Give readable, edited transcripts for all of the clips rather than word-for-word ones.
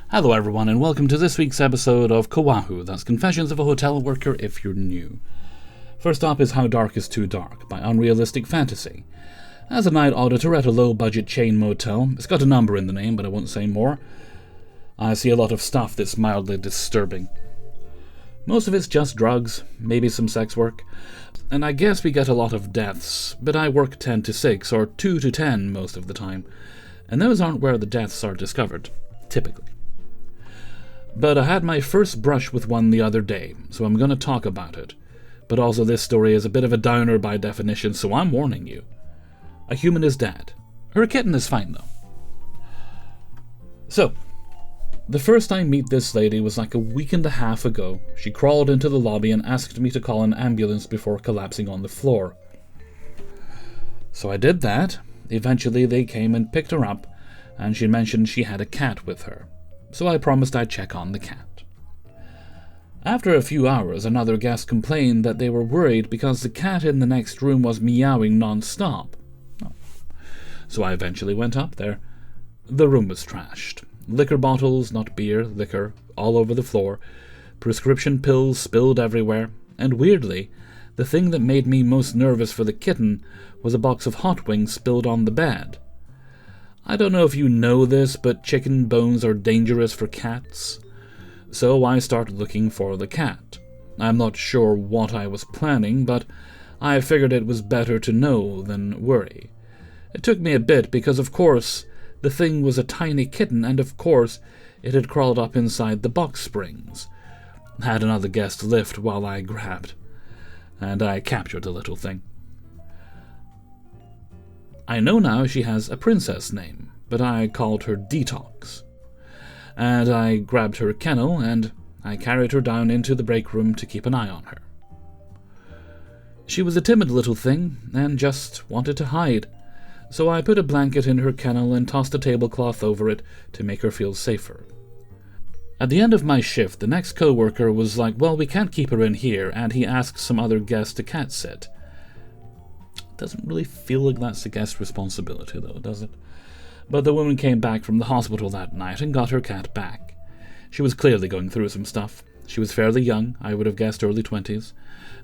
Hello everyone, and welcome to this week's episode of Coahw, that's Confessions of a Hotel Worker if you're new. First up is How Dark is Too Dark by Unrealistic Fantasy. As a night auditor at a low-budget chain motel, it's got a number in the name, but I won't say more, I see a lot of stuff that's mildly disturbing. Most of it's just drugs, maybe some sex work, and I guess we get a lot of deaths, but I work 10 to 6 or 2 to 10 most of the time, and those aren't where the deaths are discovered, typically. But I had my first brush with one the other day, so I'm going to talk about it. But also this story is a bit of a downer by definition, so I'm warning you. A human is dead. Her kitten is fine though. So, the first I meet this lady was like a week and a half ago. She crawled into the lobby and asked me to call an ambulance before collapsing on the floor. So I did that. Eventually they came and picked her up, and she mentioned she had a cat with her. So I promised I'd check on the cat. After a few hours, another guest complained that they were worried because the cat in the next room was meowing non-stop. So I eventually went up there. The room was trashed. Liquor bottles, not beer, liquor, all over the floor. Prescription pills spilled everywhere. And weirdly, the thing that made me most nervous for the kitten was a box of hot wings spilled on the bed. I don't know if you know this, but chicken bones are dangerous for cats. So I started looking for the cat. I'm not sure what I was planning, but I figured it was better to know than worry. It took me a bit because, of course, the thing was a tiny kitten, and of course, it had crawled up inside the box springs. Had another guest lift while I grabbed, and I captured the little thing. I know now she has a princess name, but I called her Detox. And I grabbed her kennel, and I carried her down into the break room to keep an eye on her. She was a timid little thing, and just wanted to hide, so I put a blanket in her kennel and tossed a tablecloth over it to make her feel safer. At the end of my shift, the next co-worker was like, well, we can't keep her in here, and he asked some other guests to cat sit. Doesn't really feel like that's the guest's responsibility, though, does it? But the woman came back from the hospital that night and got her cat back. She was clearly going through some stuff. She was fairly young, I would have guessed early 20s,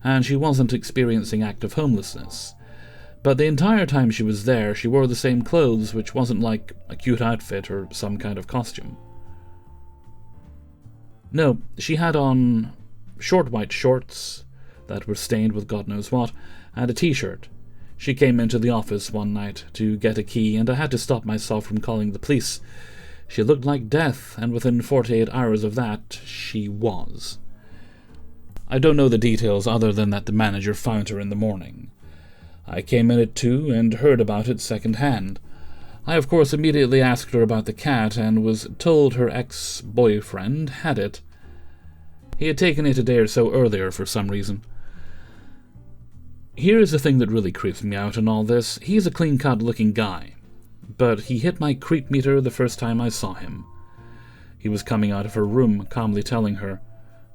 and she wasn't experiencing active homelessness. But the entire time she was there, she wore the same clothes, which wasn't like a cute outfit or some kind of costume. No, she had on short white shorts that were stained with God knows what, and a t-shirt. She came into the office one night to get a key, and I had to stop myself from calling the police. She looked like death, and within 48 hours of that, she was. I don't know the details other than that the manager found her in the morning. I came in at 2 and heard about it second-hand. I, of course, immediately asked her about the cat and was told her ex-boyfriend had it. He had taken it a day or so earlier for some reason. Here is the thing that really creeps me out in all this. He's a clean-cut looking guy, but he hit my creep meter the first time I saw him. He was coming out of her room, calmly telling her,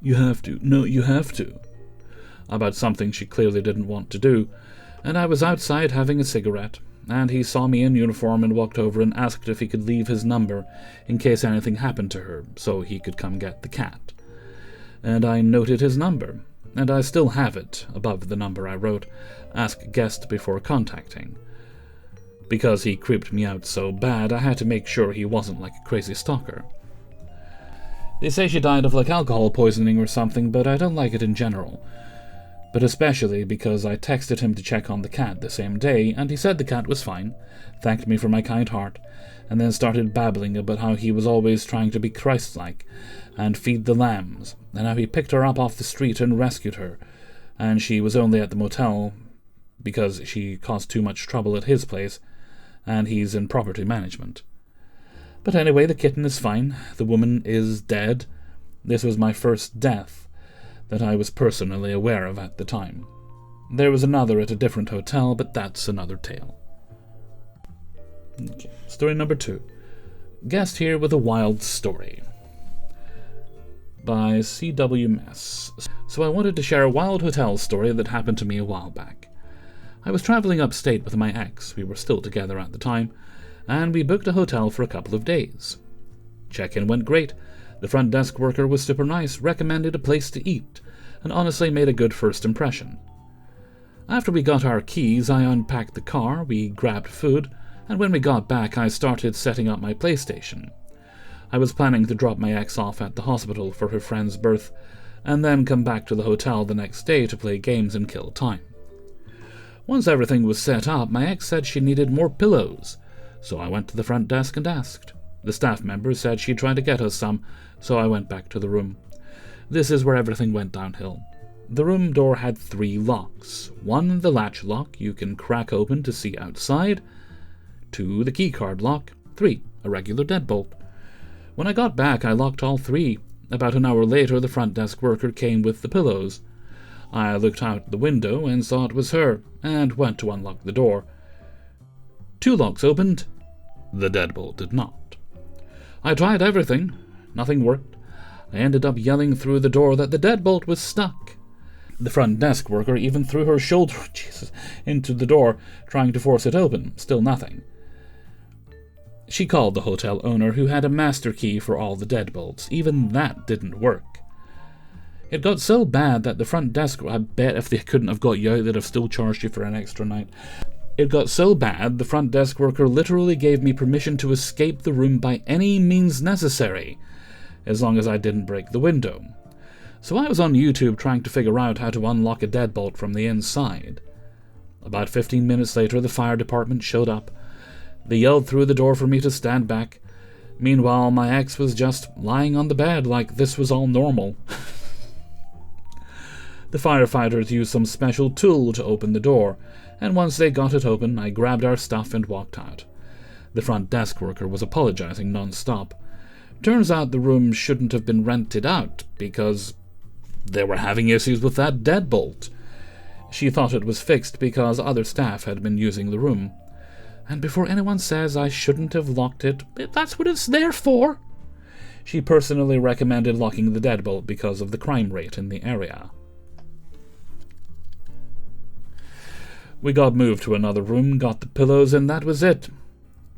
"You have to, no, you have to," about something she clearly didn't want to do, and I was outside having a cigarette, and he saw me in uniform and walked over and asked if he could leave his number in case anything happened to her, so he could come get the cat. And I noted his number. And I still have it, above the number I wrote, "Ask guest before contacting." Because he creeped me out so bad, I had to make sure he wasn't like a crazy stalker. They say she died of like alcohol poisoning or something, but I don't like it in general. But especially because I texted him to check on the cat the same day, and he said the cat was fine, thanked me for my kind heart, and then started babbling about how he was always trying to be Christ-like and feed the lambs, and how he picked her up off the street and rescued her, and she was only at the motel because she caused too much trouble at his place, and he's in property management. But anyway, the kitten is fine, the woman is dead. This was my first death that I was personally aware of at the time. There was another at a different hotel, but that's another tale. Okay. Story number 2. Guest here with a wild story. By C.W. Mess. So I wanted to share a wild hotel story that happened to me a while back. I was traveling upstate with my ex, we were still together at the time, and we booked a hotel for a couple of days. Check-in went great. The front desk worker was super nice, recommended a place to eat, and honestly made a good first impression. After we got our keys, I unpacked the car, we grabbed food, and when we got back I started setting up my PlayStation. I was planning to drop my ex off at the hospital for her friend's birth, and then come back to the hotel the next day to play games and kill time. Once everything was set up, my ex said she needed more pillows, so I went to the front desk and asked. The staff member said she'd try to get us some, so I went back to the room. This is where everything went downhill. The room door had 3 locks. 1, the latch lock you can crack open to see outside. 2, the keycard lock. 3, a regular deadbolt. When I got back, I locked all 3. About an hour later, the front desk worker came with the pillows. I looked out the window and saw it was her, and went to unlock the door. 2 locks opened. The deadbolt did not. I tried everything. Nothing worked. I ended up yelling through the door that the deadbolt was stuck. The front desk worker even threw her shoulder into the door, trying to force it open. Still nothing. She called the hotel owner, who had a master key for all the deadbolts. Even that didn't work. It got so bad that the front desk... I bet if they couldn't have got you out, they'd have still charged you for an extra night. It got so bad, the front desk worker literally gave me permission to escape the room by any means necessary, as long as I didn't break the window. So I was on YouTube trying to figure out how to unlock a deadbolt from the inside. About 15 minutes later, the fire department showed up. They yelled through the door for me to stand back. Meanwhile, my ex was just lying on the bed like this was all normal. The firefighters used some special tool to open the door, and once they got it open, I grabbed our stuff and walked out. The front desk worker was apologizing non-stop. Turns out the room shouldn't have been rented out, because they were having issues with that deadbolt. She thought it was fixed because other staff had been using the room. And before anyone says I shouldn't have locked it, that's what it's there for. She personally recommended locking the deadbolt because of the crime rate in the area. We got moved to another room, got the pillows, and that was it.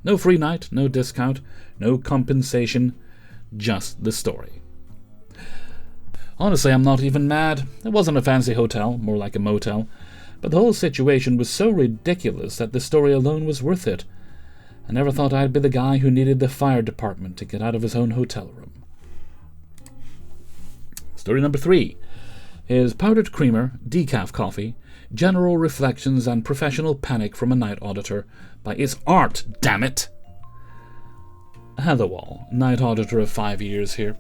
No free night, no discount, no compensation, just the story. Honestly, I'm not even mad. It wasn't a fancy hotel, more like a motel, but the whole situation was so ridiculous that the story alone was worth it. I never thought I'd be the guy who needed the fire department to get out of his own hotel room. Story number 3 is Powdered Creamer, Decaf Coffee, General Reflections and Professional Panic from a Night Auditor by It's Art, damn it! Hello all, Night Auditor of 5 years here.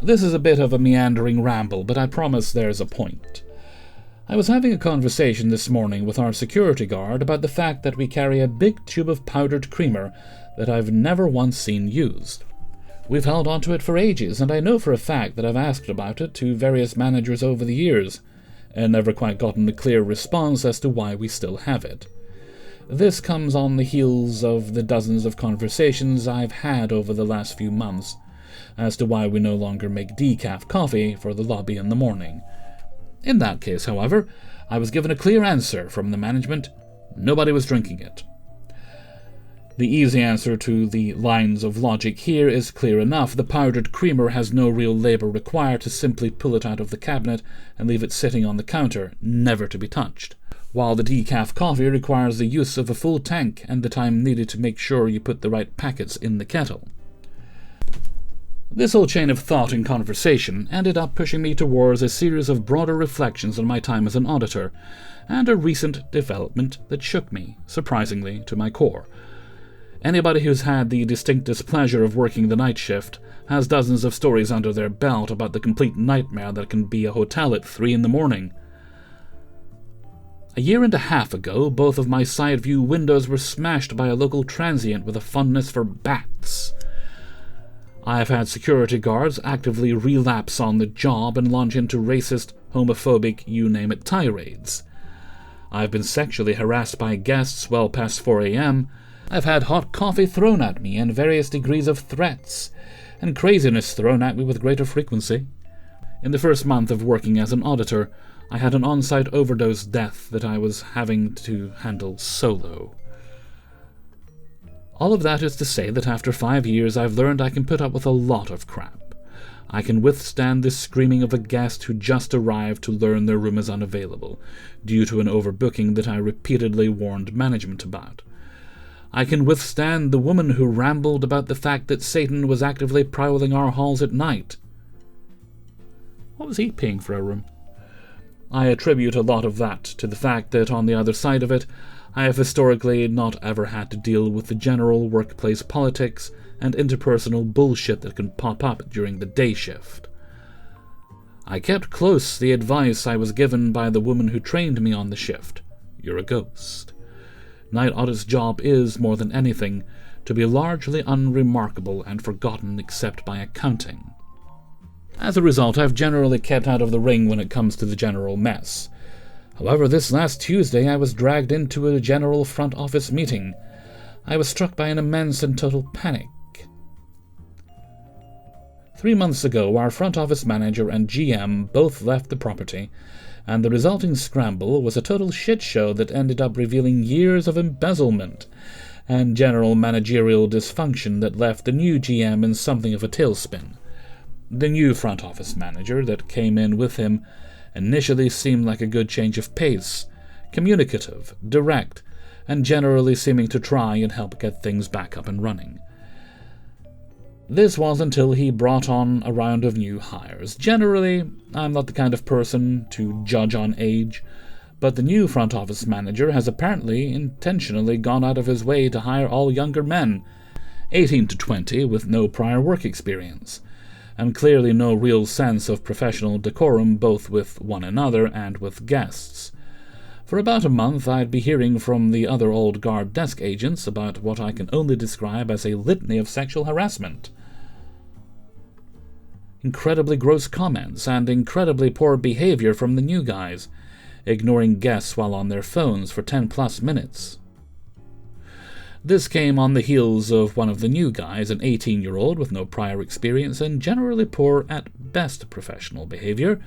This is a bit of a meandering ramble, but I promise there's a point. I was having a conversation this morning with our security guard about the fact that we carry a big tube of powdered creamer that I've never once seen used. We've held onto it for ages, and I know for a fact that I've asked about it to various managers over the years, and never quite gotten a clear response as to why we still have it. This comes on the heels of the dozens of conversations I've had over the last few months as to why we no longer make decaf coffee for the lobby in the morning. In that case, however, I was given a clear answer from the management. Nobody was drinking it. The easy answer to the lines of logic here is clear enough. The powdered creamer has no real labor required to simply pull it out of the cabinet and leave it sitting on the counter, never to be touched, while the decaf coffee requires the use of a full tank and the time needed to make sure you put the right packets in the kettle. This whole chain of thought and conversation ended up pushing me towards a series of broader reflections on my time as an auditor, and a recent development that shook me, surprisingly, to my core. Anybody who's had the distinct displeasure of working the night shift has dozens of stories under their belt about the complete nightmare that can be a hotel at 3 a.m. A year and a half ago, both of my side view windows were smashed by a local transient with a fondness for bats. I have had security guards actively relapse on the job and launch into racist, homophobic, you-name-it tirades. I've been sexually harassed by guests well past 4 a.m., I've had hot coffee thrown at me and various degrees of threats, and craziness thrown at me with greater frequency. In the first month of working as an auditor, I had an on-site overdose death that I was having to handle solo. All of that is to say that after 5 years I've learned I can put up with a lot of crap. I can withstand the screaming of a guest who just arrived to learn their room is unavailable, due to an overbooking that I repeatedly warned management about. I can withstand the woman who rambled about the fact that Satan was actively prowling our halls at night. What was he paying for a room? I attribute a lot of that to the fact that on the other side of it, I have historically not ever had to deal with the general workplace politics and interpersonal bullshit that can pop up during the day shift. I kept close the advice I was given by the woman who trained me on the shift. You're a ghost. Night audit's job is, more than anything, to be largely unremarkable and forgotten except by accounting. As a result, I've generally kept out of the ring when it comes to the general mess. However, this last Tuesday I was dragged into a general front office meeting. I was struck by an immense and total panic. 3 months ago, our front office manager and GM both left the property, and the resulting scramble was a total shit show that ended up revealing years of embezzlement and general managerial dysfunction that left the new GM in something of a tailspin. The new front office manager that came in with him initially seemed like a good change of pace, communicative, direct, and generally seeming to try and help get things back up and running. This was until he brought on a round of new hires. Generally, I'm not the kind of person to judge on age, but the new front office manager has apparently intentionally gone out of his way to hire all younger men, 18 to 20, with no prior work experience, and clearly no real sense of professional decorum both with one another and with guests. For about a month I'd be hearing from the other old guard desk agents about what I can only describe as a litany of sexual harassment. Incredibly gross comments and incredibly poor behavior from the new guys, ignoring guests while on their phones for 10+ minutes. This came on the heels of one of the new guys, an 18-year-old with no prior experience and generally poor at best professional behavior,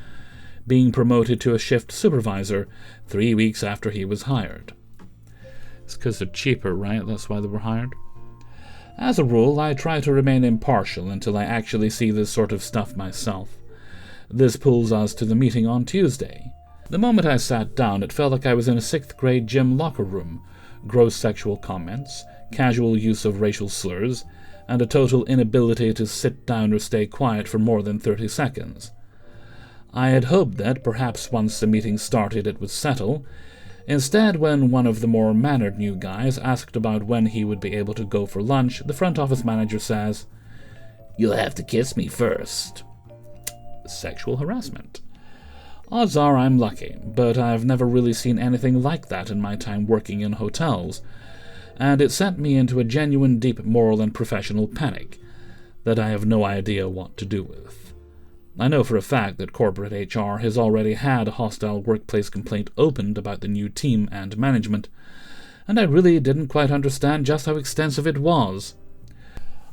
being promoted to a shift supervisor 3 weeks after he was hired. It's because they're cheaper, right? That's why they were hired. As a rule, I try to remain impartial until I actually see this sort of stuff myself. This pulls us to the meeting on Tuesday. The moment I sat down, it felt like I was in a 6th grade gym locker room. Gross sexual comments, casual use of racial slurs, and a total inability to sit down or stay quiet for more than 30 seconds. I had hoped that perhaps once the meeting started it would settle. Instead, when one of the more mannered new guys asked about when he would be able to go for lunch, the front office manager says, "You'll have to kiss me first." Sexual harassment. Odds are I'm lucky, but I've never really seen anything like that in my time working in hotels, and it sent me into a genuine deep moral and professional panic that I have no idea what to do with. I know for a fact that corporate HR has already had a hostile workplace complaint opened about the new team and management, and I really didn't quite understand just how extensive it was.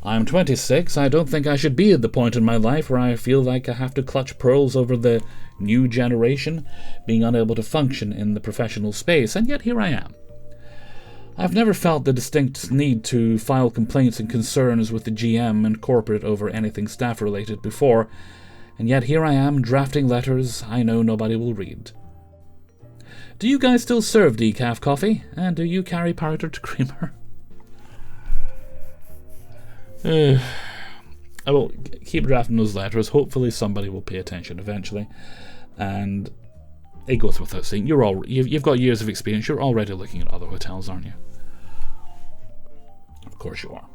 I'm 26, I don't think I should be at the point in my life where I feel like I have to clutch pearls over the new generation, being unable to function in the professional space, and yet here I am. I've never felt the distinct need to file complaints and concerns with the GM and corporate over anything staff-related before, and yet here I am drafting letters I know nobody will read. Do you guys still serve decaf coffee? And do you carry powder to creamer? I will keep drafting those letters. Hopefully somebody will pay attention eventually. And it goes without saying, you've got years of experience. You're already looking at other hotels, aren't you? Of course you are.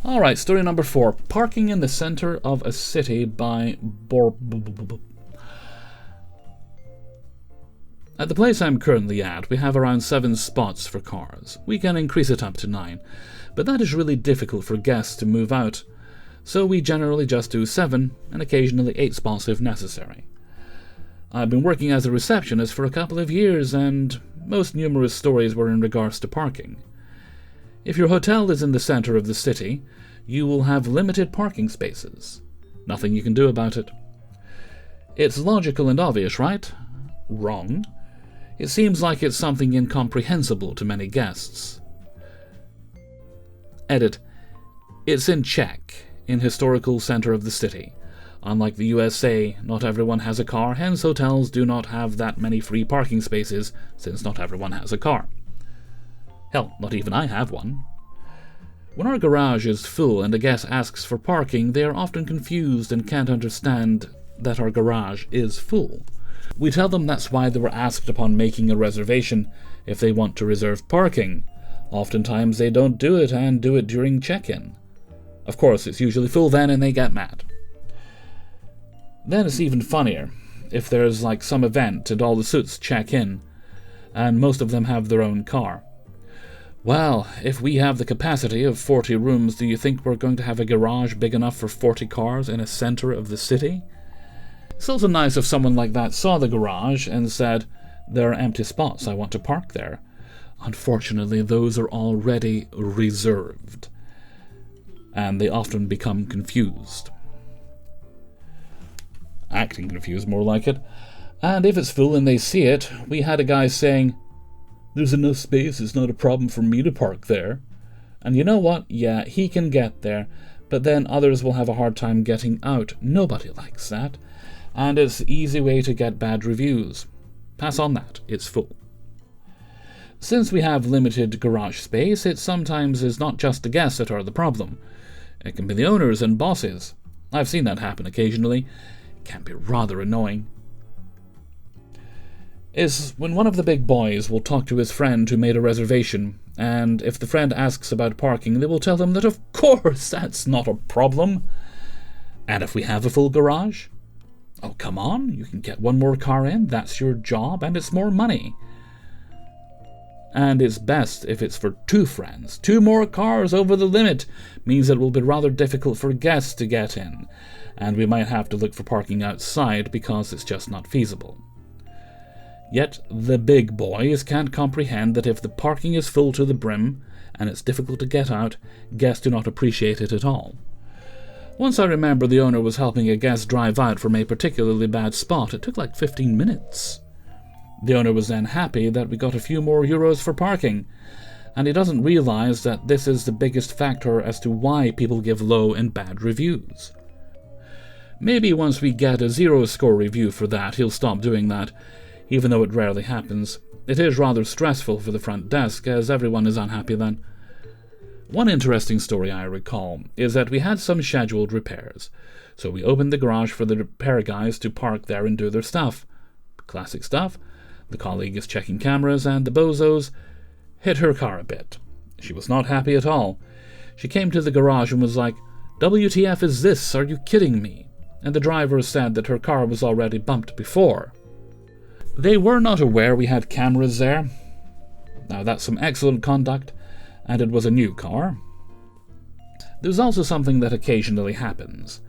Alright, story number 4. Parking in the center of a city by At the place I'm currently at, we have around 7 spots for cars. We can increase it up to 9, but that is really difficult for guests to move out, so we generally just do 7, and occasionally 8 spots if necessary. I've been working as a receptionist for a couple of years, and most numerous stories were in regards to parking. If your hotel is in the center of the city, you will have limited parking spaces. Nothing you can do about it. It's logical and obvious, right? Wrong. It seems like it's something incomprehensible to many guests. Edit. It's in Czech, in historical center of the city. Unlike the USA, not everyone has a car, hence hotels do not have that many free parking spaces, since not everyone has a car. Hell, not even I have one. When our garage is full and a guest asks for parking, they are often confused and can't understand that our garage is full. We tell them that's why they were asked upon making a reservation if they want to reserve parking. Oftentimes they don't do it and do it during check-in. Of course, it's usually full then and they get mad. Then it's even funnier if there's like some event and all the suits check in, and most of them have their own car. Well, if we have the capacity of 40 rooms, do you think we're going to have a garage big enough for 40 cars in a center of the city? It's also nice if someone like that saw the garage and said, "There are empty spots, I want to park there." Unfortunately, those are already reserved, and they often become confused. Acting confused, more like it. And if it's full and they see it, we had a guy saying, "There's enough space, it's not a problem for me to park there." And you know what? Yeah, he can get there, but then others will have a hard time getting out. Nobody likes that. And it's an easy way to get bad reviews. Pass on that, it's full. Since we have limited garage space, it sometimes is not just the guests that are the problem. It can be the owners and bosses. I've seen that happen occasionally. It can be rather annoying. Is when one of the big boys will talk to his friend who made a reservation, and if the friend asks about parking, they will tell him that of course that's not a problem. And if we have a full garage? Oh, come on, you can get one more car in, that's your job, and it's more money. And it's best if it's for two friends. 2 more cars over the limit means it will be rather difficult for guests to get in, and we might have to look for parking outside because it's just not feasible. Yet the big boys can't comprehend that if the parking is full to the brim and it's difficult to get out, guests do not appreciate it at all. Once I remember the owner was helping a guest drive out from a particularly bad spot. It took like 15 minutes. The owner was then happy that we got a few more euros for parking, and he doesn't realize that this is the biggest factor as to why people give low and bad reviews. Maybe once we get a 0-score review for that, he'll stop doing that, even though it rarely happens. It is rather stressful for the front desk, as everyone is unhappy then. One interesting story I recall is that we had some scheduled repairs, so we opened the garage for the repair guys to park there and do their stuff. Classic stuff. The colleague is checking cameras, and the bozos hit her car a bit. She was not happy at all. She came to the garage and was like, "WTF is this? Are you kidding me?" And the driver said that her car was already bumped before. They were not aware we had cameras there. Now that's some excellent conduct, and it was a new car. There's also something that occasionally happens,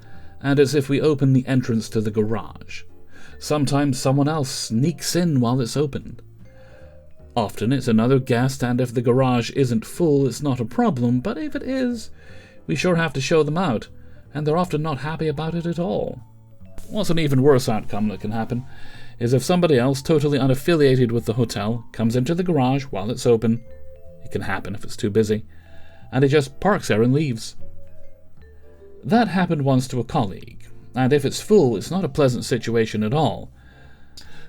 and as if we open the entrance to the garage. Sometimes someone else sneaks in while it's opened. Often it's another guest, and if the garage isn't full, it's not a problem, but if it is, we sure have to show them out, and they're often not happy about it at all. What's an even worse outcome that can happen is if somebody else, totally unaffiliated with the hotel, comes into the garage while it's open. It can happen if it's too busy, and it just parks there and leaves. That happened once to a colleague, and if it's full, it's not a pleasant situation at all.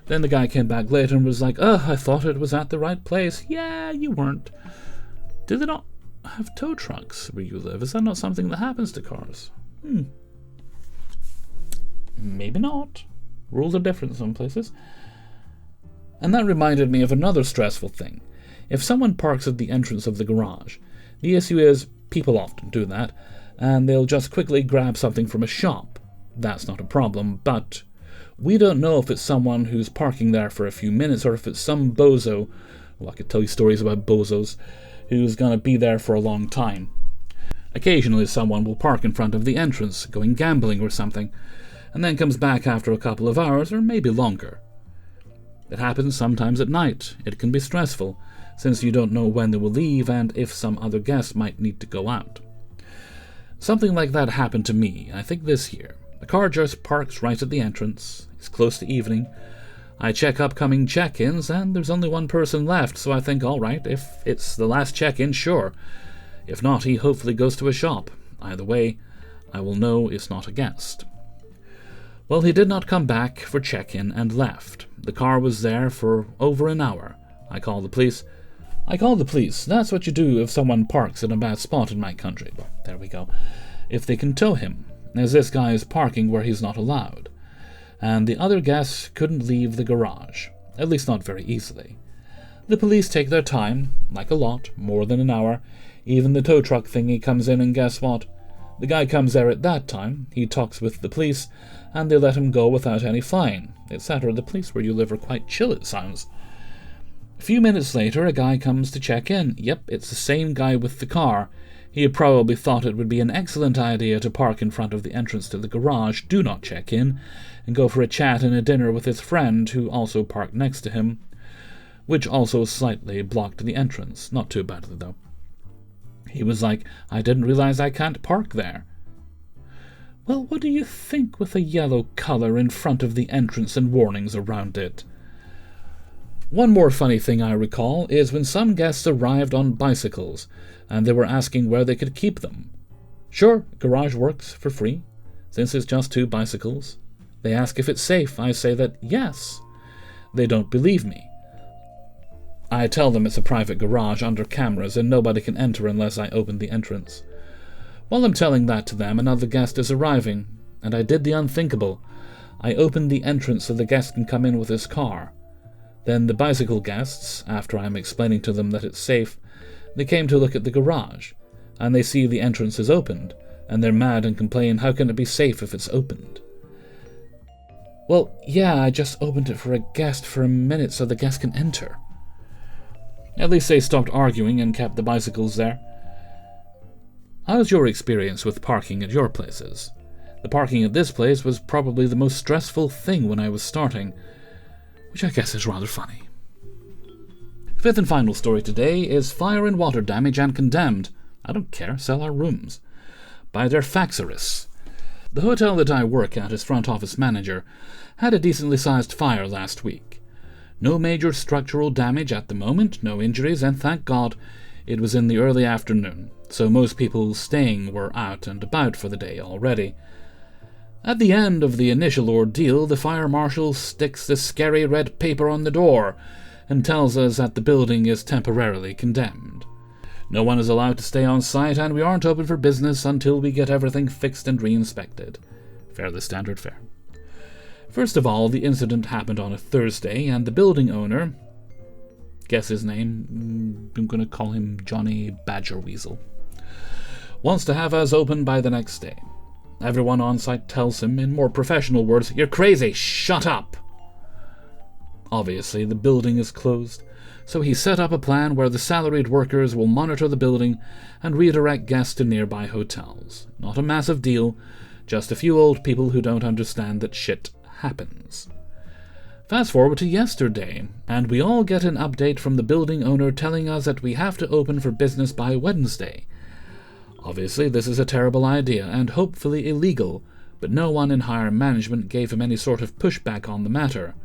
Then the guy came back later and was like, I thought it was at the right place." Yeah, you weren't. Do they not have tow trucks where you live? Is that not something that happens to cars? Maybe not. Rules are different in some places. And that reminded me of another stressful thing. If someone parks at the entrance of the garage, the issue is people often do that, and they'll just quickly grab something from a shop. That's not a problem, but we don't know if it's someone who's parking there for a few minutes or if it's some bozo, well, I could tell you stories about bozos, who's going to be there for a long time. Occasionally someone will park in front of the entrance, going gambling or something, and then comes back after a couple of hours or maybe longer. It happens sometimes at night. It can be stressful, since you don't know when they will leave and if some other guests might need to go out. Something like that happened to me, I think this year. The car just parks right at the entrance. It's close to evening. I check upcoming check-ins, and there's only one person left, so I think, all right, if it's the last check-in, sure. If not, he hopefully goes to a shop. Either way, I will know it's not a guest. Well, he did not come back for check-in and left. The car was there for over an hour. I called the police. That's what you do if someone parks in a bad spot in my country. Well, there we go. If they can tow him, as this guy is parking where he's not allowed. And the other guests couldn't leave the garage, at least not very easily. The police take their time, like a lot, more than an hour. Even the tow truck thingy comes in, and guess what? The guy comes there at that time, he talks with the police, and they let him go without any fine, etc. The police where you live are quite chill, it sounds. A few minutes later, a guy comes to check in. Yep, it's the same guy with the car. He had probably thought it would be an excellent idea to park in front of the entrance to the garage, do not check in, and go for a chat and a dinner with his friend, who also parked next to him, which also slightly blocked the entrance. Not too badly, though. He was like, I didn't realize I can't park there. Well, what do you think with a yellow color in front of the entrance and warnings around it? One more funny thing I recall is when some guests arrived on bicycles, and they were asking where they could keep them. Sure, garage works for free, since it's just 2 bicycles. They ask if it's safe. I say that yes. They don't believe me. I tell them it's a private garage under cameras and nobody can enter unless I open the entrance. While I'm telling that to them, another guest is arriving, and I did the unthinkable. I opened the entrance so the guest can come in with his car. Then the bicycle guests, after I'm explaining to them that it's safe, they came to look at the garage, and they see the entrance is opened, and they're mad and complain, how can it be safe if it's opened? Well, yeah, I just opened it for a guest for a minute so the guest can enter. At least they stopped arguing and kept the bicycles there. How's your experience with parking at your places? The parking at this place was probably the most stressful thing when I was starting, which I guess is rather funny. Fifth and final story today is Fire and Water Damage and Condemned. I don't care, sell our rooms. By their Faxeris. The hotel that I work at as front office manager had a decently sized fire last week. No major structural damage at the moment, no injuries, and thank God it was in the early afternoon, so most people staying were out and about for the day already. At the end of the initial ordeal, the fire marshal sticks the scary red paper on the door and tells us that the building is temporarily condemned. No one is allowed to stay on site, and we aren't open for business until we get everything fixed and re-inspected. Fairly standard fare. First of all, the incident happened on a Thursday, and the building owner, guess his name, I'm going to call him Johnny Badger Weasel, wants to have us open by the next day. Everyone on site tells him, in more professional words, "You're crazy, shut up!" Obviously, the building is closed, so he set up a plan where the salaried workers will monitor the building and redirect guests to nearby hotels. Not a massive deal, just a few old people who don't understand that shit happens. Fast forward to yesterday, and we all get an update from the building owner telling us that we have to open for business by Wednesday. Obviously, this is a terrible idea and hopefully illegal, but no one in higher management gave him any sort of pushback on the matter.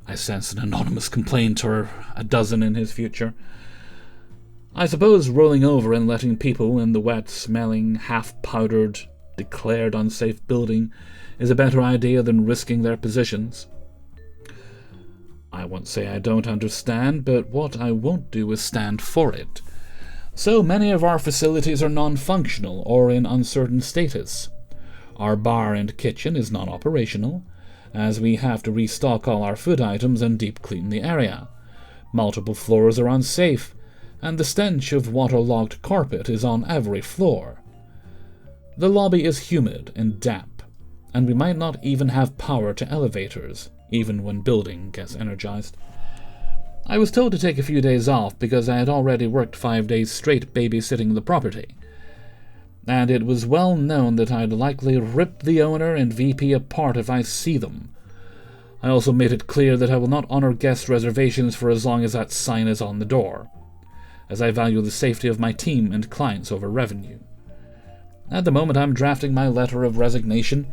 I sense an anonymous complaint or a dozen in his future. I suppose rolling over and letting people in the wet, smelling, half-powdered, declared unsafe building is a better idea than risking their positions. I won't say I don't understand, but what I won't do is stand for it. So many of our facilities are non-functional or in uncertain status. Our bar and kitchen is non-operational, as we have to restock all our food items and deep clean the area. Multiple floors are unsafe, and the stench of waterlogged carpet is on every floor. The lobby is humid and damp, and we might not even have power to elevators, even when building gets energized. I was told to take a few days off because I had already worked 5 days straight babysitting the property, and it was well known that I'd likely rip the owner and VP apart if I see them. I also made it clear that I will not honor guest reservations for as long as that sign is on the door, as I value the safety of my team and clients over revenue. At the moment, I'm drafting my letter of resignation.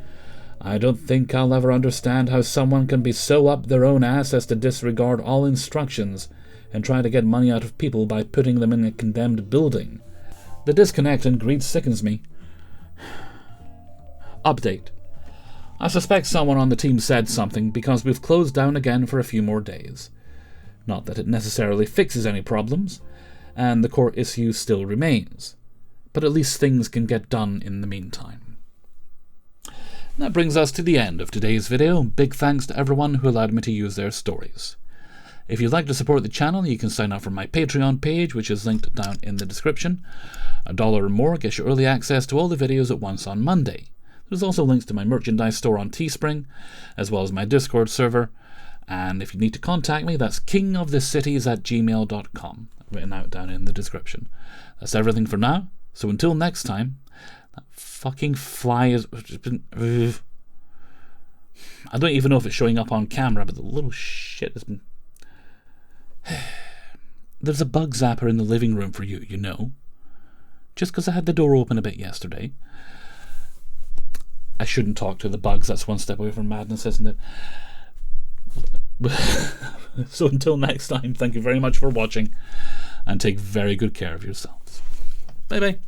I don't think I'll ever understand how someone can be so up their own ass as to disregard all instructions and try to get money out of people by putting them in a condemned building. The disconnect and greed sickens me. Update. I suspect someone on the team said something because we've closed down again for a few more days. Not that it necessarily fixes any problems, and the core issue still remains, but at least things can get done in the meantime. That brings us to the end of today's video. Big thanks to everyone who allowed me to use their stories. If you'd like to support the channel, you can sign up for my Patreon page, which is linked down in the description. $1 or more gets you early access to all the videos at once on Monday. There's also links to my merchandise store on Teespring, as well as my Discord server. And if you need to contact me, that's kingofthecities@gmail.com, written out down in the description. That's everything for now. So until next time, that fucking fly is... I don't even know if it's showing up on camera, but the little shit has been... There's a bug zapper in the living room for you, you know. Just because I had the door open a bit yesterday. I shouldn't talk to the bugs. That's one step away from madness, isn't it? So until next time, thank you very much for watching, and take very good care of yourselves. Bye bye.